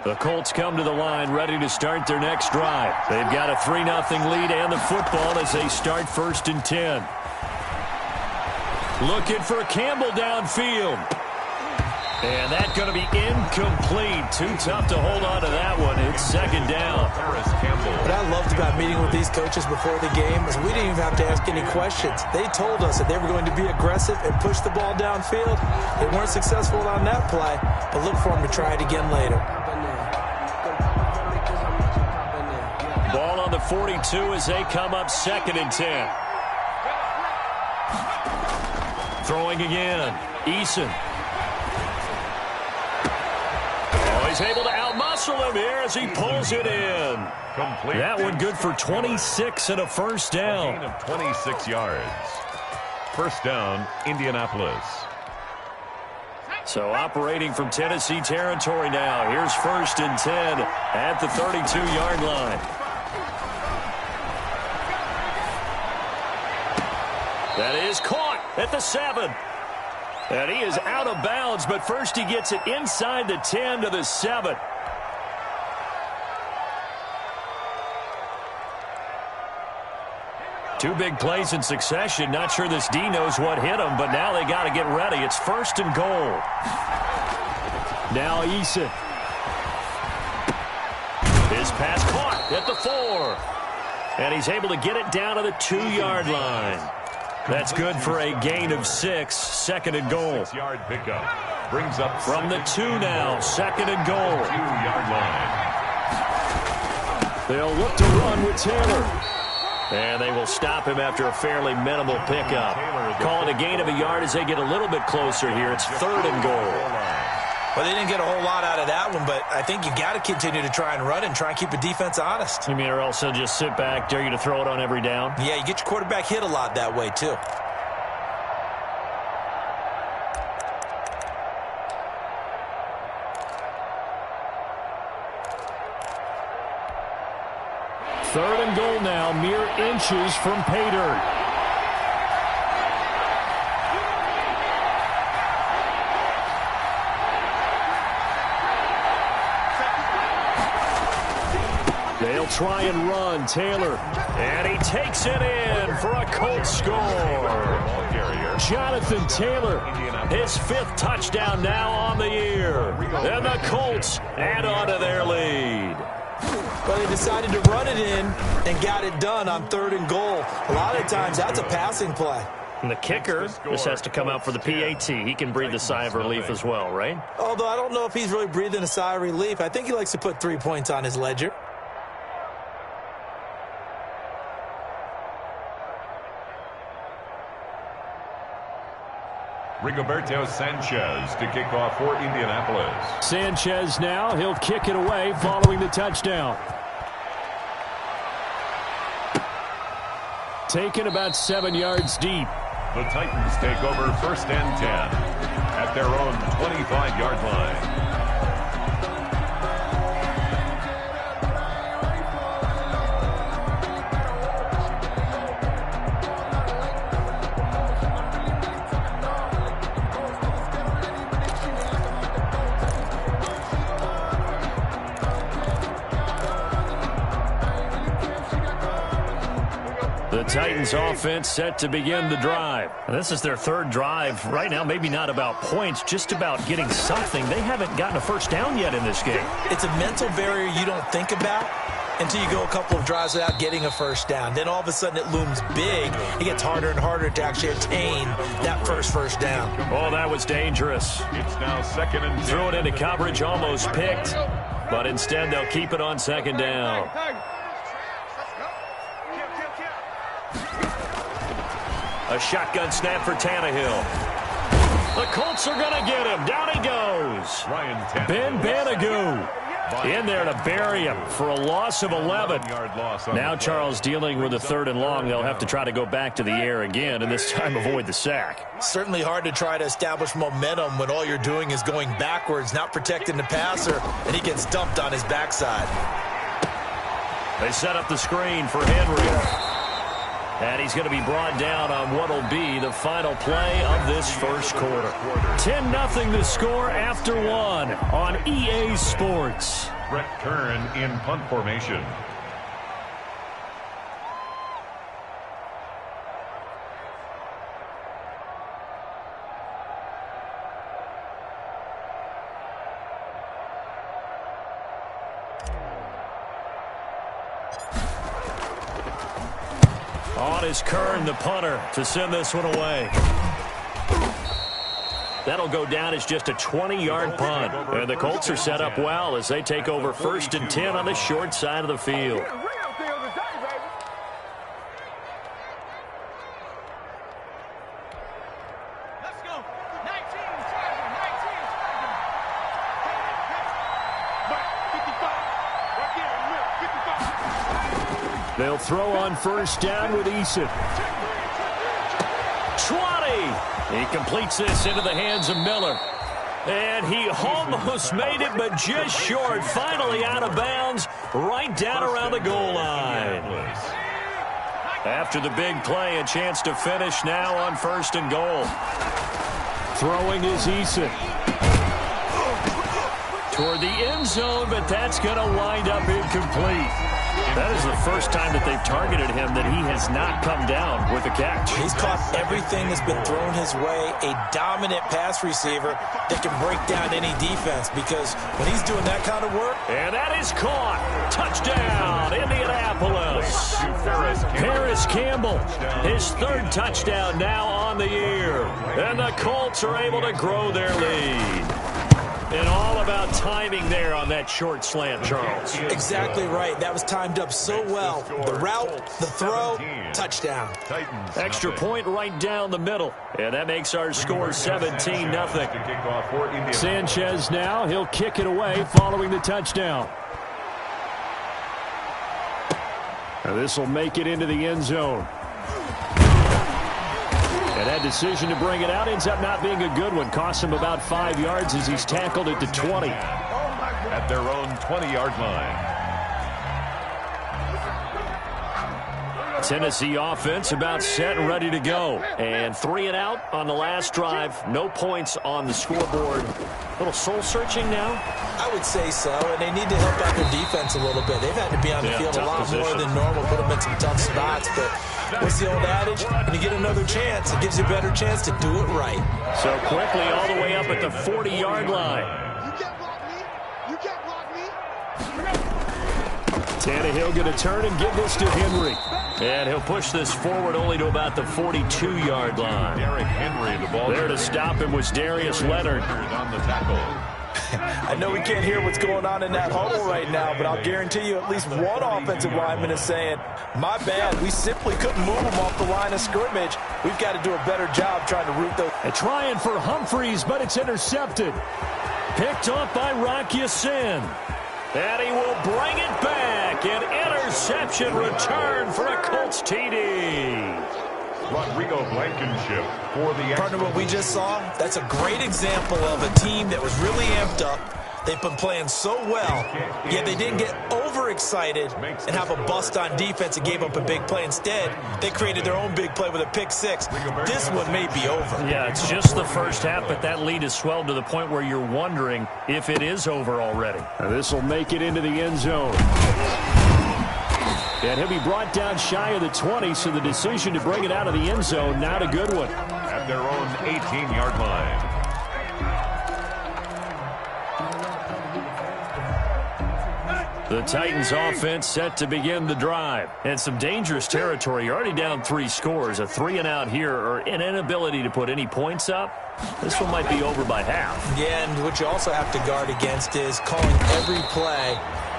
The Colts come to the line ready to start their next drive. They've got a 3-0 lead and the football as they start 1st and 10. Looking for Campbell downfield. And that's going to be incomplete. Too tough to hold on to that one. It's 2nd down. What I loved about meeting with these coaches before the game is we didn't even have to ask any questions. They told us that they were going to be aggressive and push the ball downfield. They weren't successful on that play, but look for them to try it again later. Ball on the 42 as they come up 2nd and 10. Throwing again. Eason. He's able to outmuscle him here as he pulls it in. Complete. That one good for 26 and a 1st down. A gain of 26 yards. 1st down, Indianapolis. So operating from Tennessee territory now. Here's 1st and 10 at the 32-yard line. That is caught at the 7. And he is out of bounds, but first he gets it inside the 10 to the 7. Two big plays in succession. Not sure this D knows what hit him, but now they got to get ready. It's 1st and goal. Now Eason. His pass caught at the 4. And he's able to get it down to the 2-yard line. That's good for a gain of 6. 2nd and goal. 6-yard pickup. Brings up from the 2 now. 2nd and goal. 2-yard line. They'll look to run with Taylor. And they will stop him after a fairly minimal pickup. Call it a gain of a yard as they get a little bit closer here. It's 3rd and goal. Well, they didn't get a whole lot out of that one, but I think you got to continue to try and run and try and keep the defense honest. You mean, or else they'll just sit back, dare you to throw it on every down? Yeah, you get your quarterback hit a lot that way, too. Third and goal now, mere inches from pay dirt. They'll try and run. Taylor. And he takes it in for a Colts score. Jonathan Taylor, his 5th touchdown now on the year. And the Colts add on to their lead. Well, they decided to run it in and got it done on 3rd and goal. A lot of times that's a passing play. And the kicker just has to come out for the PAT. He can breathe a sigh of relief as well, right? Although I don't know if he's really breathing a sigh of relief. I think he likes to put 3 points on his ledger. Rigoberto Sanchez to kick off for Indianapolis. Sanchez now. He'll kick it away following the touchdown. Taken about 7 yards deep. The Titans take over 1st and 10 at their own 25-yard line. The Titans offense set to begin the drive. And this is their 3rd drive. Right now, maybe not about points, just about getting something. They haven't gotten a 1st down yet in this game. It's a mental barrier you don't think about until you go a couple of drives without getting a 1st down. Then all of a sudden it looms big. It gets harder and harder to actually attain that first down. Oh, that was dangerous. It's now 2nd and 10. Threw it into coverage, almost picked. But instead, they'll keep it on 2nd down. A shotgun snap for Tannehill. The Colts are going to get him. Down he goes. Ben Banagoo in there to bury him for a loss of 11. Now Charles dealing with a 3rd and long. They'll have to try to go back to the air again, and this time avoid the sack. Certainly hard to try to establish momentum when all you're doing is going backwards, not protecting the passer, and he gets dumped on his backside. They set up the screen for Henry. And he's going to be brought down on what will be the final play of this 1st quarter. 10-0 the score after 1 on EA Sports. Brett Kern in punt formation. On is Kern, the punter, to send this one away. That'll go down as just a 20-yard punt. And the Colts are set up well as they take over 1st and 10 on the short side of the field. They'll throw on 1st down with Eason. 20. He completes this into the hands of Miller. And he almost made it, but just short. Finally out of bounds, right down around the goal line. After the big play, a chance to finish now on 1st and goal. Throwing is Eason. Toward the end zone, but that's going to wind up incomplete. That is the first time that they've targeted him that he has not come down with a catch. He's caught everything that's been thrown his way. A dominant pass receiver that can break down any defense, because when he's doing that kind of work. And that is caught. Touchdown, Indianapolis. Paris Campbell, his 3rd touchdown now on the year. And the Colts are able to grow their lead. And all about timing there on that short slant, Charles. Exactly right. That was timed up so well. The route, the throw, touchdown. Extra point right down the middle. And that makes our score 17-0. Sanchez now. He'll kick it away following the touchdown. Now this will make it into the end zone. And that decision to bring it out ends up not being a good one. Costs him about 5 yards as he's tackled it to 20. At their own 20-yard line. Tennessee offense about set and ready to go. And 3 and out on the last drive. No points on the scoreboard. A little soul-searching now? I would say so, and they need to help out their defense a little bit. They've had to be on the field a lot more than normal, put them in some tough spots. But what's the old adage? When you get another chance, it gives you a better chance to do it right. So quickly all the way up at the 40-yard line. You can't block me. You can't block me. Tannehill going to turn and give this to Henry. And he'll push this forward only to about the 42-yard line. Derrick Henry, the ball there to stop him was Darius Leonard. On the tackle. I know we can't hear what's going on in that huddle right now, but I'll guarantee you at least one offensive lineman is saying, my bad, we simply couldn't move him off the line of scrimmage. We've got to do a better job trying to root those. And trying for Humphreys, but it's intercepted. Picked up by Rock Ya-Sin. And he will bring it back. An interception return for a Colts TD. Rodrigo Blankenship for the... Partner, what we just saw, that's a great example of a team that was really amped up. They've been playing so well, yet they didn't get overexcited and have a bust on defense and gave up a big play. Instead, they created their own big play with a pick six. This one may be over. Yeah, it's just the first half, but that lead has swelled to the point where you're wondering if it is over already. Now this will make it into the end zone. And he'll be brought down shy of the 20, so the decision to bring it out of the end zone, not a good one. At their own 18-yard line. The Titans offense set to begin the drive. And some dangerous territory. You're already down 3 scores. A 3 and out here, or an inability to put any points up. This one might be over by half. Yeah, and what you also have to guard against is calling every play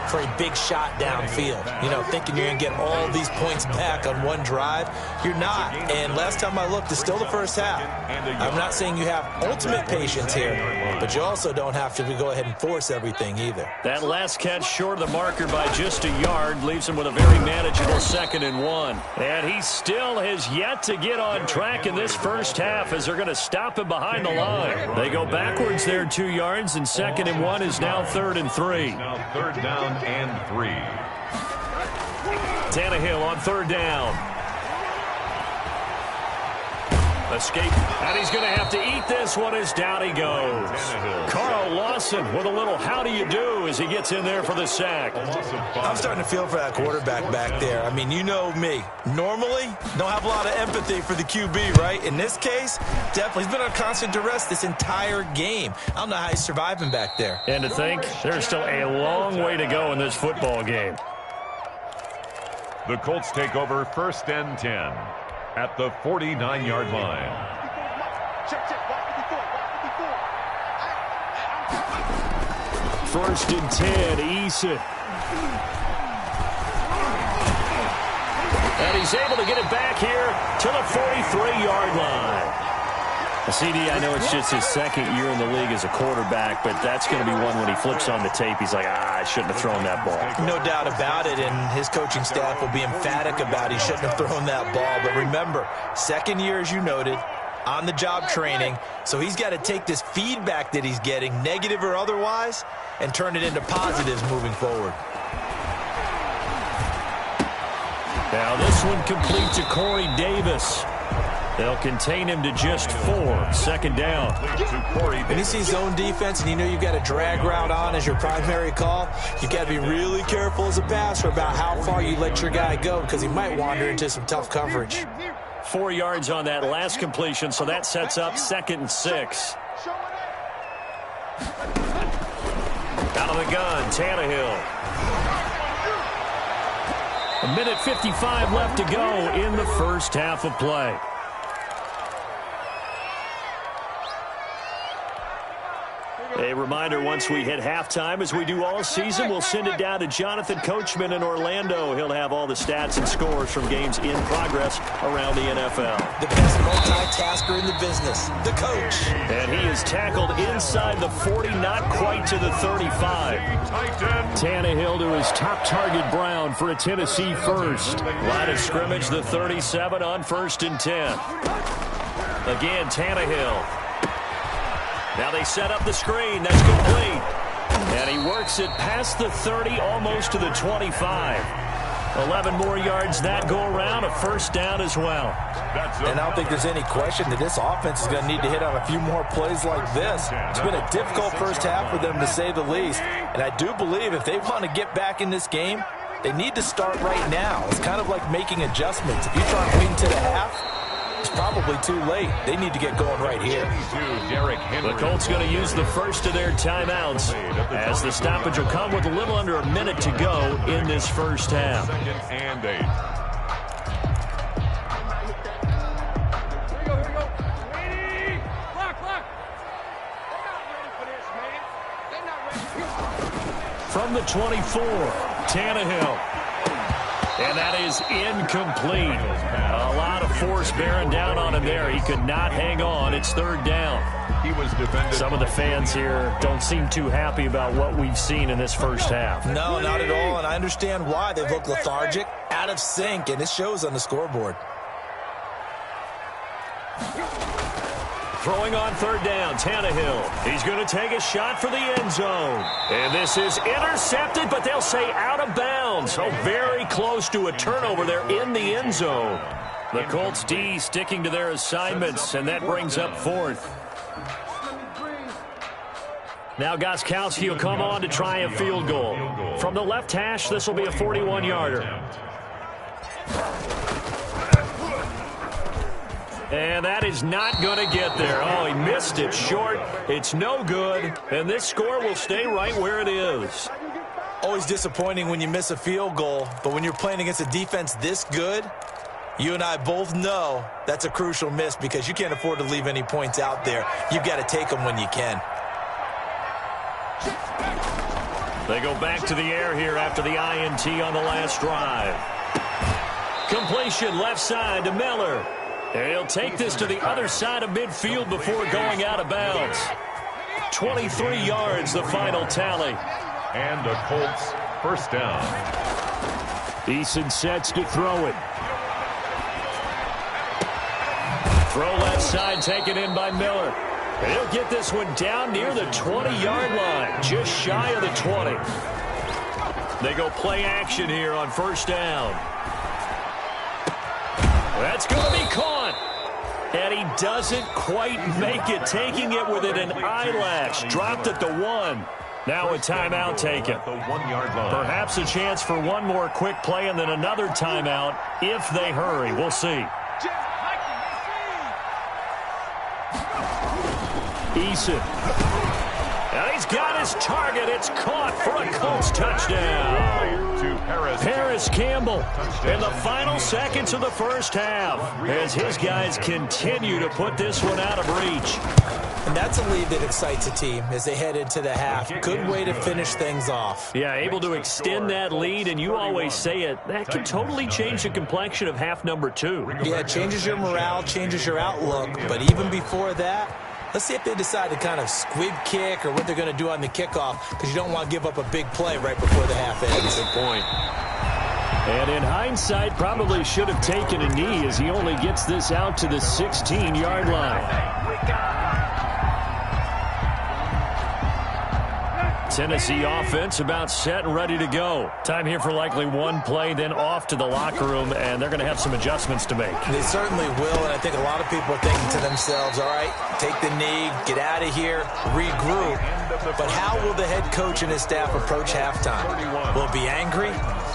for a big shot downfield. You know, thinking you're going to get all these points back on one drive. You're not. And last time I looked, it's still the first half. I'm not saying you have ultimate patience here, but you also don't have to go ahead and force everything either. That last catch short of the marker by just a yard leaves him with a very manageable 2nd and 1. And he still has yet to get on track in this first half as they're going to stop him behind the line. They go backwards there 2 yards, and 2nd and 1 is now 3rd and 3. Now 3rd down and 3. Tannehill on 3rd down. Escape, and he's going to have to eat this one as down he goes. Carl Lawson with a little how do you do as he gets in there for the sack. I'm starting to feel for that quarterback back there. I mean, you know me. Normally, don't have a lot of empathy for the QB, right? In this case, definitely. He's been on constant duress this entire game. I don't know how he's surviving back there. And to think, there's still a long way to go in this football game. The Colts take over 1st and 10 at the 49-yard line. First and 10, Eason. And he's able to get it back here to the 43-yard line. CD, I know it's just his second year in the league as a quarterback, but that's going to be one when he flips on the tape. He's like, I shouldn't have thrown that ball. No doubt about it, and his coaching staff will be emphatic about he shouldn't have thrown that ball. But remember, second year, as you noted, on-the-job training, so he's got to take this feedback that he's getting, negative or otherwise, and turn it into positives moving forward. Now this one complete to Corey Davis. They'll contain him to just 4. 2nd down. When you see zone defense and you know you've got a drag route on as your primary call, you've got to be really careful as a passer about how far you let your guy go because he might wander into some tough coverage. 4 yards on that last completion, so that sets up 2nd and 6. Out of the gun, Tannehill. 1:55 left to go in the first half of play. A reminder, once we hit halftime, as we do all season, we'll send it down to Jonathan Coachman in Orlando. He'll have all the stats and scores from games in progress around the NFL. The best multitasker in the business, the coach. And he is tackled inside the 40, not quite to the 35. Tannehill to his top target, Brown, for a Tennessee first. Line of scrimmage, the 37 on 1st and 10. Again, Tannehill. Now they set up the screen. That's complete. And he works it past the 30, almost to the 25. 11 more yards that go around, a first down as well. And I don't think there's any question that this offense is going to need to hit on a few more plays like this. It's been a difficult first half for them, to say the least. And I do believe if they want to get back in this game, they need to start right now. It's kind of like making adjustments. If you try and wait until the half, it's probably too late. They need to get going right here. The Colts going to use the first of their timeouts as the stoppage will come with a little under a minute to go in this first half. 2nd and 8. From the 24, Tannehill. And that is incomplete. A lot of force bearing down on him there. He could not hang on. It's 3rd down. He was defended. Some of the fans here don't seem too happy about what we've seen in this first half. No, not at all, and I understand why. They've looked lethargic, out of sync, and it shows on the scoreboard. Throwing on 3rd down, Tannehill. He's going to take a shot for the end zone. And this is intercepted, but they'll say out of bounds. So very close to a turnover there in the end zone. The Colts D sticking to their assignments, and that brings up 4th. Now Gostkowski will come on to try a field goal. From the left hash, this will be a 41-yarder. And that is not going to get there. Oh, he missed it short. It's no good. And this score will stay right where it is. Always disappointing when you miss a field goal, but when you're playing against a defense this good, you and I both know that's a crucial miss because you can't afford to leave any points out there. You've got to take them when you can. They go back to the air here after the INT on the last drive. Completion left side to Miller. And he'll take this to the other side of midfield before going out of bounds. 23 yards, the final tally. And the Colts first down. Eason sets to throw it. Throw left side, taken in by Miller. And he'll get this one down near the 20-yard line, just shy of the 20. They go play action here on first down. That's going to be caught. And he doesn't quite make it, taking it within an eyelash. Dropped at the 1. Now a timeout taken. Perhaps a chance for one more quick play and then another timeout if they hurry. We'll see. Eason. And he's got his target. It's caught for a Colts touchdown. Paris Campbell in the final seconds of the first half as his guys continue to put this one out of reach. And that's a lead that excites a team as they head into the half. Good way to finish things off. Yeah, able to extend that lead, and you always say it, that can totally change the complexion of half number 2. Yeah, it changes your morale, changes your outlook, but even before that, let's see if they decide to kind of squib kick or what they're going to do on the kickoff, because you don't want to give up a big play right before the half ends. Good point. And in hindsight, probably should have taken a knee as he only gets this out to the 16-yard line. Tennessee offense about set and ready to go. Time here for likely one play, then off to the locker room, and they're going to have some adjustments to make. They certainly will, and I think a lot of people are thinking to themselves, all right, take the knee, get out of here, regroup. But how will the head coach and his staff approach halftime? Will it be angry?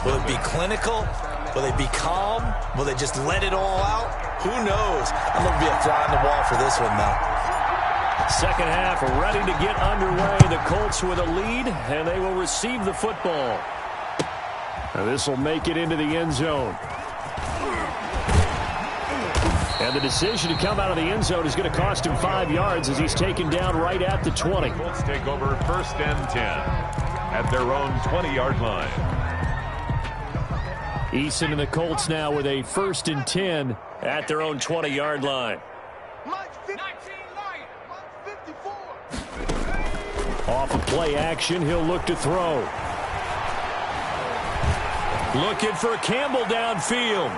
Will it be clinical? Will they be calm? Will they just let it all out? Who knows? I'm going to be a fly on the wall for this one, though. Second half ready to get underway. The Colts with a lead, and they will receive the football. Now this will make it into the end zone. And the decision to come out of the end zone is going to cost him 5 yards as he's taken down right at the 20. The Colts take over first and 10 at their own 20-yard line. Eason and the Colts now with a first and 10 at their own 20-yard line. Off of play action, he'll look to throw. Looking for Campbell downfield.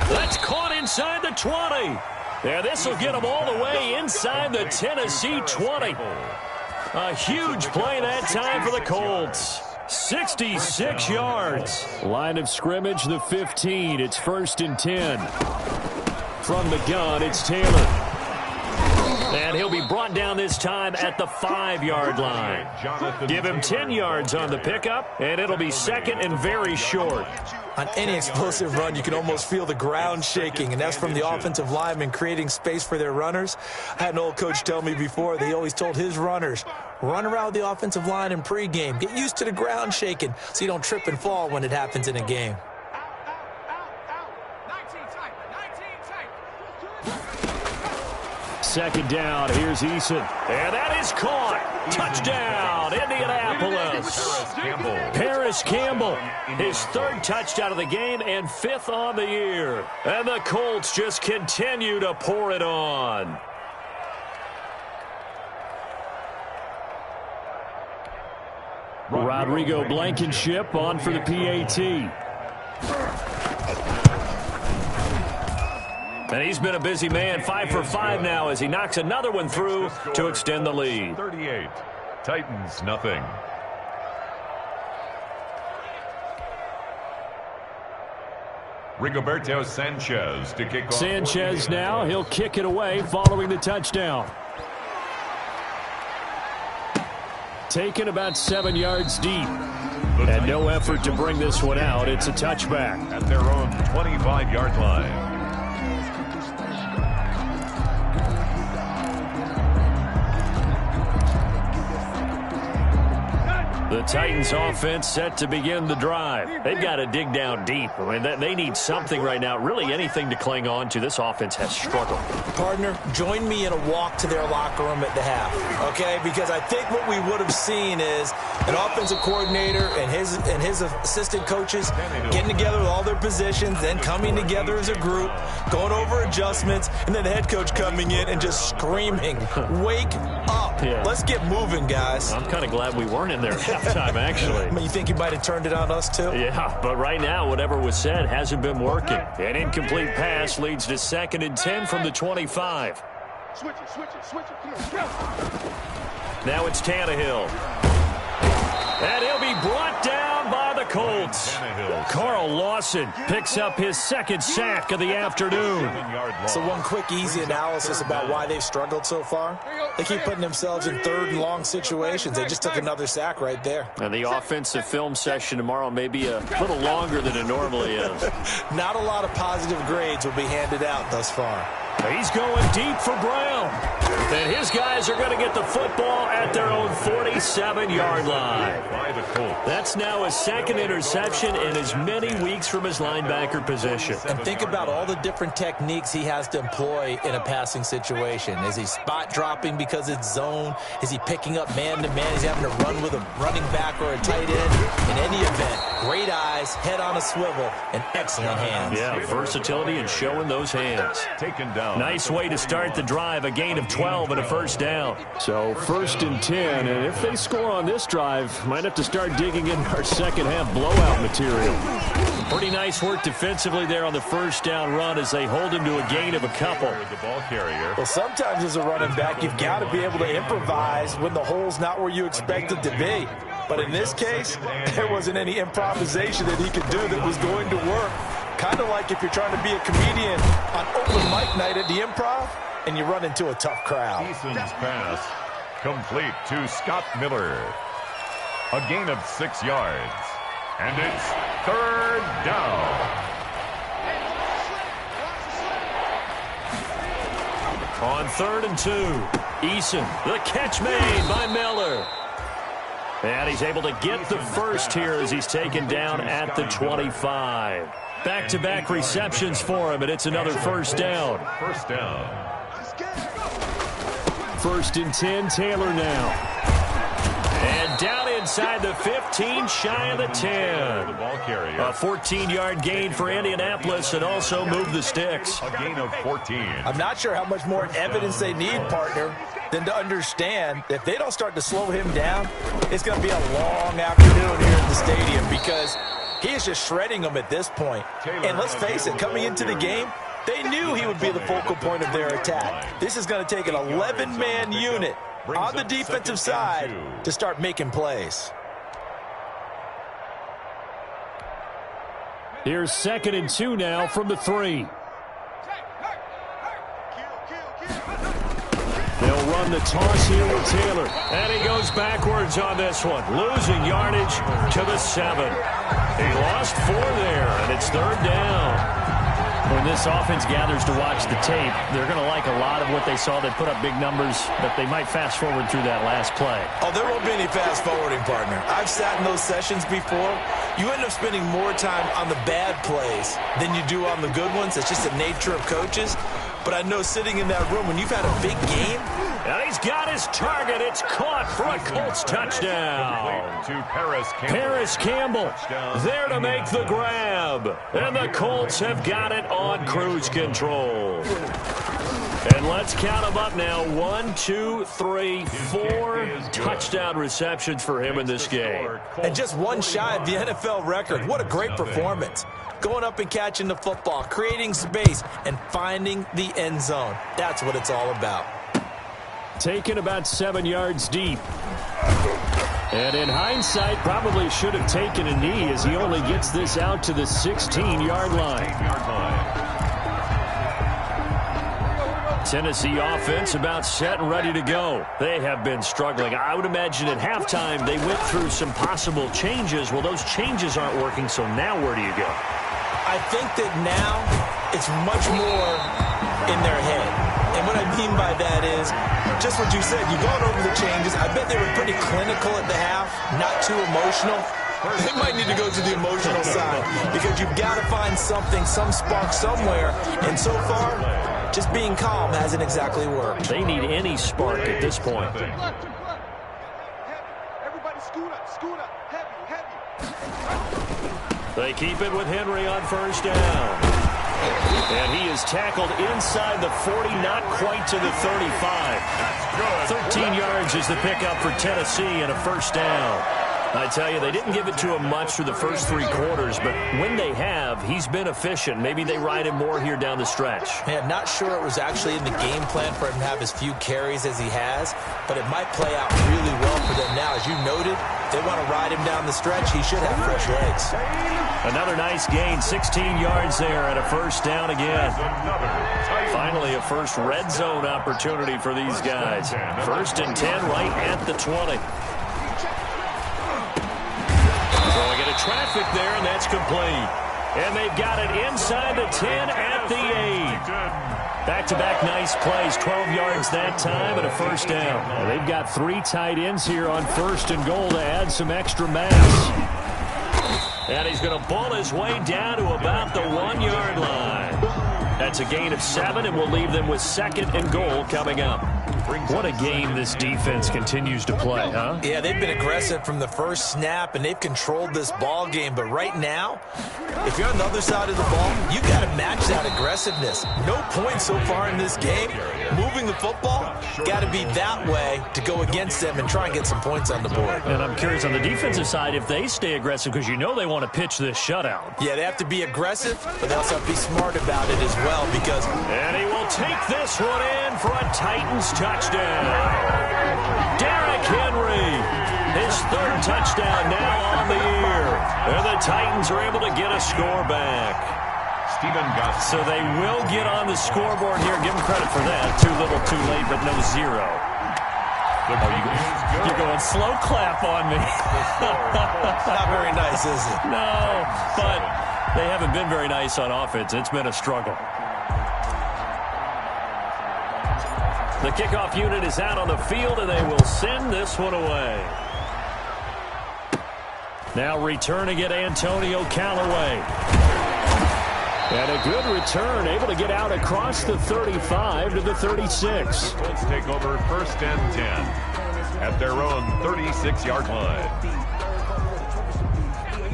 That's caught inside the 20. Yeah, this will get him all the way inside the Tennessee 20. A huge play that time for the Colts. 66 yards. Line of scrimmage, the 15. It's first and 10. From the gun, it's Taylor. And he'll be brought down this time at the 5-yard line. Give him 10 yards on the pickup, and it'll be second and very short. On any explosive run, you can almost feel the ground shaking, and that's from the offensive linemen creating space for their runners. I had an old coach tell me before, they always told his runners, run around the offensive line in pregame. Get used to the ground shaking so you don't trip and fall when it happens in a game. Second down, here's Eason. And that is caught. Touchdown, Indianapolis. Paris Campbell, his third touchdown of the game and 5th on the year. And the Colts just continue to pour it on. Rodrigo Blankenship on for the PAT. And he's been a busy man, 5 for 5 now as he knocks another one through to extend the lead. 38, Titans nothing. Rigoberto Sanchez to kick off. Sanchez now, he'll kick it away following the touchdown. Taken about 7 yards deep. And no effort to bring this one out. It's a touchback. At their own 25-yard line. The Titans offense set to begin the drive. They've got to dig down deep. I mean, they need something right now, really anything to cling on to. This offense has struggled. Partner, join me in a walk to their locker room at the half, okay? Because I think what we would have seen is an offensive coordinator and his assistant coaches getting together with all their positions, then coming together as a group, going over adjustments, and then the head coach coming in and just screaming, wake up. Yeah. Let's get moving, guys. I'm kind of glad we weren't in there at halftime, actually. I mean, you think he might have turned it on us, too? Yeah, but right now, whatever was said hasn't been working. An incomplete pass leads to second and 10 from the 25. Switch it. Come on. Now it's Tannehill. And he'll be brought down by the Colts. yards. Carl Lawson picks up his second sack of the afternoon. So one quick, easy analysis about why they've struggled so far. They keep putting themselves in third and long situations. They just took another sack right there. And the offensive film session tomorrow may be a little longer than it normally is. Not a lot of positive grades will be handed out thus far. He's going deep for Brown. And his guys are going to get the football at their own 47-yard line. That's now his second interception in as many weeks from his linebacker position. And think about all the different techniques he has to employ in a passing situation. Is he spot dropping because it's zone? Is he picking up man-to-man? He's having to run with a running back or a tight end. In any event, great eyes, head on a swivel, and excellent hands. Yeah, versatility and showing those hands. Taken down. Nice way to start the drive, a gain of 12 and a first down. So 1st and 10, and if they score on this drive, might have to start digging in our second half blowout material. Pretty nice work defensively there on the first down run as they hold him to a gain of a couple. The ball carrier. Well, sometimes as a running back, you've got to be able to improvise when the hole's not where you expect it to be. But in this case, there wasn't any improvisation that he could do that was going to work. Kind of like if you're trying to be a comedian on open mic night at the Improv and you run into a tough crowd. Eason's pass complete to Scott Miller. A gain of 6 yards. And it's 3rd down. On 3rd and 2, Eason, the catch made by Miller. And he's able to get the first here as he's taken down at the 25. Back-to-back receptions for him, and it's another first down. First down. 1st and 10, Taylor now. And down inside the 15, shy of the 10. The ball carrier. A 14-yard gain for Indianapolis and also move the sticks. A gain of 14. I'm not sure how much more evidence they need, partner, than to understand that if they don't start to slow him down, it's going to be a long afternoon here at the stadium because he is just shredding them at this point. And let's face it, coming into the game, they knew he would be the focal point of their attack. This is going to take an 11-man unit on the defensive side to start making plays. Here's 2nd and 2 now from the 3. They'll run the toss here with Taylor. And he goes backwards on this one, losing yardage to the 7. He lost 4 there, and it's 3rd down. When this offense gathers to watch the tape, they're going to like a lot of what they saw. They put up big numbers, but they might fast forward through that last play. Oh, there won't be any fast forwarding, partner. I've sat in those sessions before. You end up spending more time on the bad plays than you do on the good ones. It's just the nature of coaches. But I know sitting in that room, when you've had a big game, and he's got his target. It's caught for a Colts touchdown. To Paris Campbell. Paris Campbell there to make the grab. And the Colts have got it on cruise control. And let's count them up now. 1, 2, 3, 4 touchdown receptions for him in this game. And just one shy of the NFL record. What a great performance. Going up and catching the football, creating space, and finding the end zone. That's what it's all about. Taken about 7 yards deep. And in hindsight, probably should have taken a knee as he only gets this out to the 16-yard line. Tennessee offense about set and ready to go. They have been struggling. I would imagine at halftime they went through some possible changes. Well, those changes aren't working, so now where do you go? I think that now it's much more in their head. And what I mean by that is just what you said. You've gone over the changes. I bet they were pretty clinical at the half, not too emotional. They might need to go to the emotional side because you've got to find something, some spark somewhere. And so far, just being calm hasn't exactly worked. They need any spark at this point. Everybody scoot up, heavy. They keep it with Henry on first down. And he is tackled inside the 40, not quite to the 35. 13 yards is the pickup for Tennessee and a first down. I tell you, they didn't give it to him much through the first 3 quarters, but when they have, he's been efficient. Maybe they ride him more here down the stretch. Man, not sure it was actually in the game plan for him to have as few carries as he has, but it might play out really well for them now. As you noted, they want to ride him down the stretch. He should have fresh legs. Another nice gain, 16 yards there and a first down again. Finally, a first red zone opportunity for these guys. 1st and 10 right at the 20. Throwing into traffic there, and that's complete. And they've got it inside the 10 at the 8. Back-to-back nice plays, 12 yards that time and a first down. Well, they've got 3 tight ends here on 1st and goal to add some extra mass. And he's going to bull his way down to about the 1-yard line. That's a gain of 7, and we'll leave them with 2nd and goal coming up. What a game this defense continues to play, huh? Yeah, they've been aggressive from the first snap, and they've controlled this ball game. But right now, if you're on the other side of the ball, you got to match that aggressiveness. No points so far in this game. Moving the football, got to be that way to go against them and try and get some points on the board. And I'm curious on the defensive side if they stay aggressive, because you know they want to pitch this shutout. Yeah, they have to be aggressive, but they also have to be smart about it as well because... And he will take this one in for a Titans touchdown. Derrick Henry, his 3rd touchdown now on the year. And the Titans are able to get a score back. So they will get on the scoreboard here. Give them credit for that. Too little, too late, but no 0. You're going slow clap on me. Not very nice, is it? No, but they haven't been very nice on offense. It's been a struggle. The kickoff unit is out on the field, and they will send this one away. Now returning it, Antonio Callaway. And a good return, able to get out across the 35 to the 36. Colts take over 1st and 10 at their own 36-yard line.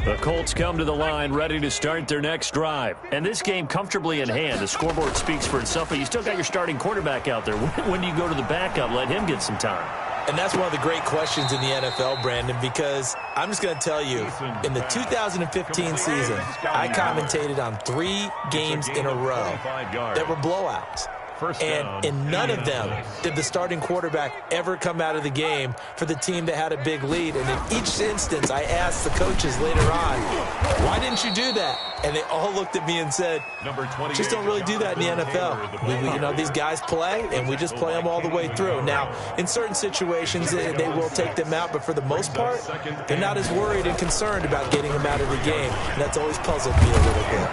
The Colts come to the line ready to start their next drive. And this game comfortably in hand. The scoreboard speaks for itself, but you still got your starting quarterback out there. When do you go to the backup? Let him get some time. And that's one of the great questions in the NFL, Brandon, because I'm just going to tell you, in the 2015 season, I commentated on 3 games in a row that were blowouts. And in none of them did the starting quarterback ever come out of the game for the team that had a big lead. And in each instance, I asked the coaches later on, why didn't you do that? And they all looked at me and said, just don't really do that in the NFL. You know, these guys play, and we just play them all the way through. Now, in certain situations, they will take them out, but for the most part, they're not as worried and concerned about getting them out of the game. And that's always puzzled me a little bit.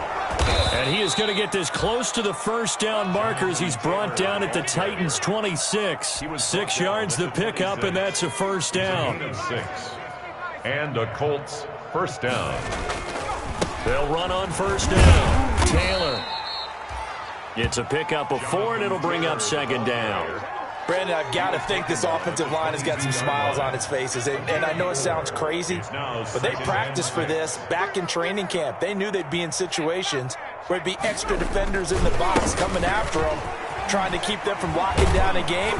And he is going to get this close to the first down markers. He's brought down at the Titans' 26. 6 yards the pickup, and that's a first down. And a Colts first down. They'll run on first down. Taylor. It's a pickup of 4, and it'll bring up 2nd down. Brandon, I've got to think this offensive line has got some smiles on its faces. And I know it sounds crazy, but they practiced for this back in training camp. They knew they'd be in situations where it'd be extra defenders in the box coming after them, trying to keep them from locking down a game.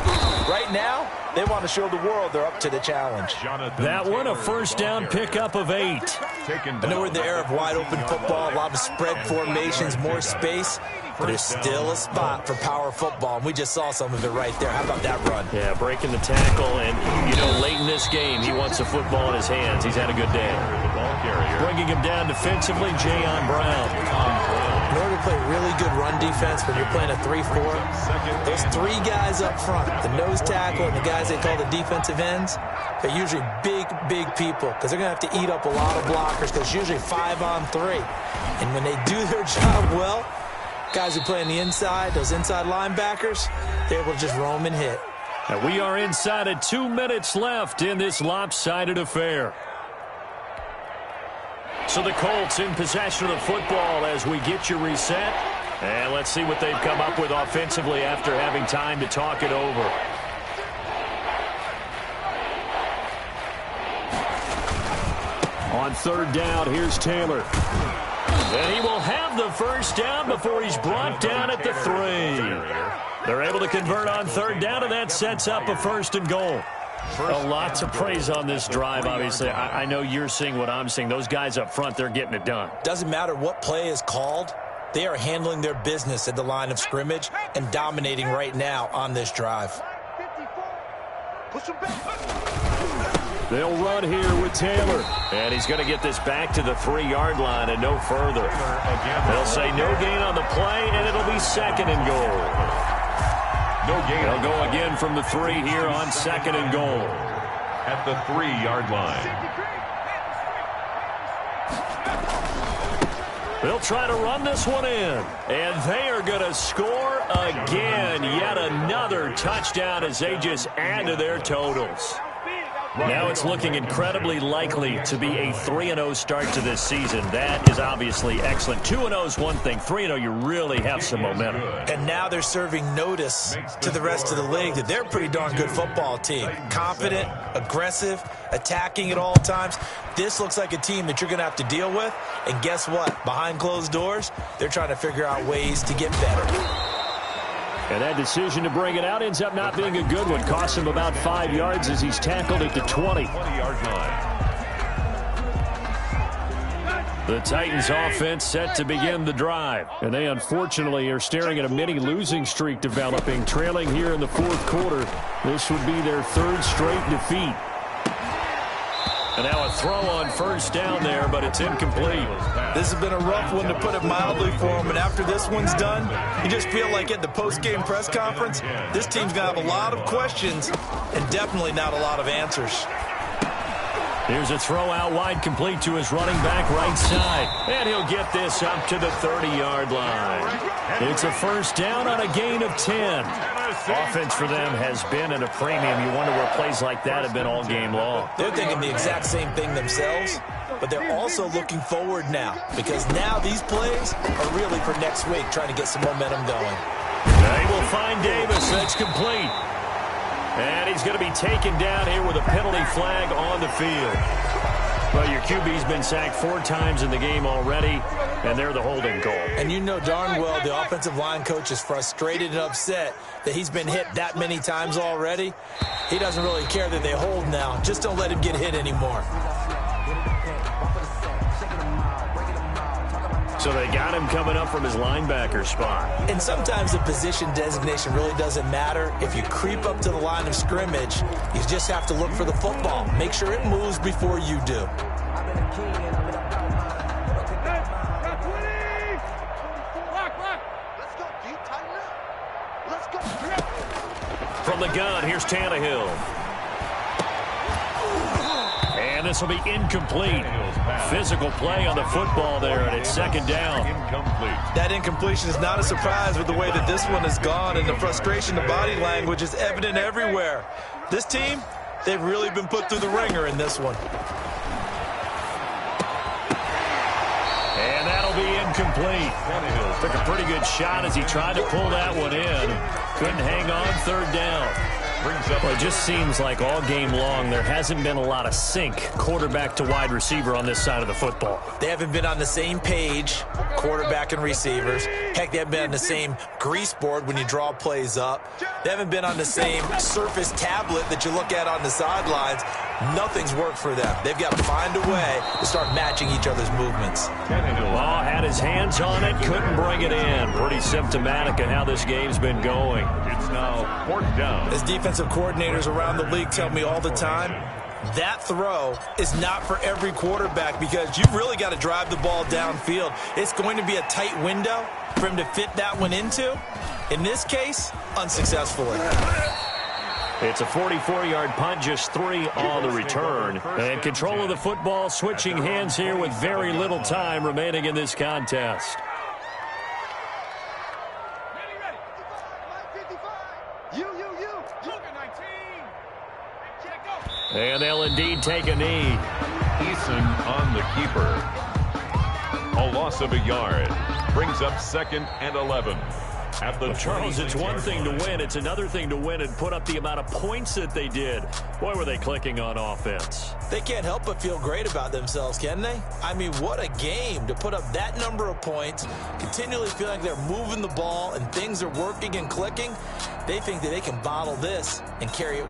Right now, they want to show the world they're up to the challenge. That one, a first down pickup of 8. I know we're in the era of wide-open football, a lot of spread formations, more space. But there's still a spot for power football, and we just saw some of it right there. How about that run? Yeah, breaking the tackle, and, you know, late in this game, he wants the football in his hands. He's had a good day. Bringing him down defensively, Jayon Brown. In order to play really good run defense when you're playing a 3-4, those 3 guys up front, the nose tackle and the guys they call the defensive ends, they're usually big, big people because they're going to have to eat up a lot of blockers because it's usually 5-on-3. And when they do their job well, guys who play on the inside, those inside linebackers, they're able to just roam and hit. And we are inside at 2 minutes left in this lopsided affair. So the Colts in possession of the football as we get you reset. And let's see what they've come up with offensively after having time to talk it over. On 3rd down, here's Taylor. And he will have the first down before he's brought down at the 3. They're able to convert on 3rd down, and that sets up a 1st and goal. A lot to praise on this drive, obviously. I know you're seeing what I'm seeing. Those guys up front, they're getting it done. Doesn't matter what play is called. They are handling their business at the line of scrimmage and dominating right now on this drive. They'll run here with Taylor. And he's going to get this back to the 3-yard line and no further. They'll say no gain on the play, and it'll be 2nd and goal. No gain. They'll go again from the 3 here on 2nd and goal. At the 3-yard line. They'll try to run this one in. And they are going to score again. Yet another touchdown as they just add to their totals. Now it's looking incredibly likely to be a 3-0 start to this season. That is obviously excellent. 2-0 is one thing. 3-0, you really have some momentum. And now they're serving notice to the rest of the league that they're a pretty darn good football team. Confident, aggressive, attacking at all times. This looks like a team that you're going to have to deal with. And guess what? Behind closed doors, they're trying to figure out ways to get better. And that decision to bring it out ends up not being a good one. Costs him about 5 yards as he's tackled at the 20. 20-yard line. The Titans offense set to begin the drive. And they unfortunately are staring at a mini losing streak developing, trailing here in the 4th quarter. This would be their 3rd straight defeat. And now a throw on 1st down there, but it's incomplete. This has been a rough one, to put it mildly, for him. And after this one's done, you just feel like at the post-game press conference, this team's going to have a lot of questions and definitely not a lot of answers. Here's a throw out wide, complete to his running back right side. And he'll get this up to the 30-yard line. It's a 1st down on a gain of 10. Offense for them has been at a premium. You wonder where plays like that have been all game long. They're thinking the exact same thing themselves, but they're also looking forward now, because now these plays are really for next week, trying to get some momentum going. They will find Davis. That's complete. And he's going to be taken down here with a penalty flag on the field. Well, your QB's been sacked 4 times in the game already, and they're the holding call. And you know darn well the offensive line coach is frustrated and upset that he's been hit that many times already. He doesn't really care that they hold now. Just don't let him get hit anymore. So they got him coming up from his linebacker spot. And sometimes the position designation really doesn't matter. If you creep up to the line of scrimmage, you just have to look for the football. Make sure it moves before you do. From the gun, here's Tannehill. And this will be incomplete. Physical play on the football there, and it's 2nd down. Incomplete. That incompletion is not a surprise with the way that this one has gone, and the frustration, the body language is evident everywhere. This team, they've really been put through the ringer in this one. And that'll be incomplete. Took a pretty good shot as he tried to pull that one in. Couldn't hang on, 3rd down. Well, it just seems like all game long there hasn't been a lot of sync quarterback to wide receiver on this side of the football. They haven't been on the same page, quarterback and receivers. Heck, they haven't been on the same grease board when you draw plays up. They haven't been on the same surface tablet that you look at on the sidelines. Nothing's worked for them. They've got to find a way to start matching each other's movements. Law had his hands on it, couldn't bring it in. Pretty symptomatic of how this game's been going. It's now 4th down. As defensive coordinators around the league tell me all the time, that throw is not for every quarterback, because you've really got to drive the ball downfield. It's going to be a tight window for him to fit that one into. In this case, unsuccessfully. It's a 44-yard punt, just 3 on the return. And control of the football, switching hands here with very little time remaining in this contest. And they'll indeed take a knee. Eason on the keeper. A loss of a yard. Brings up 2nd and 11. At the Charles, it's one thing to win. It's another thing to win and put up the amount of points that they did. Boy, were they clicking on offense. They can't help but feel great about themselves, can they? I mean, what a game to put up that number of points, continually feel like they're moving the ball and things are working and clicking. They think that they can bottle this and carry it.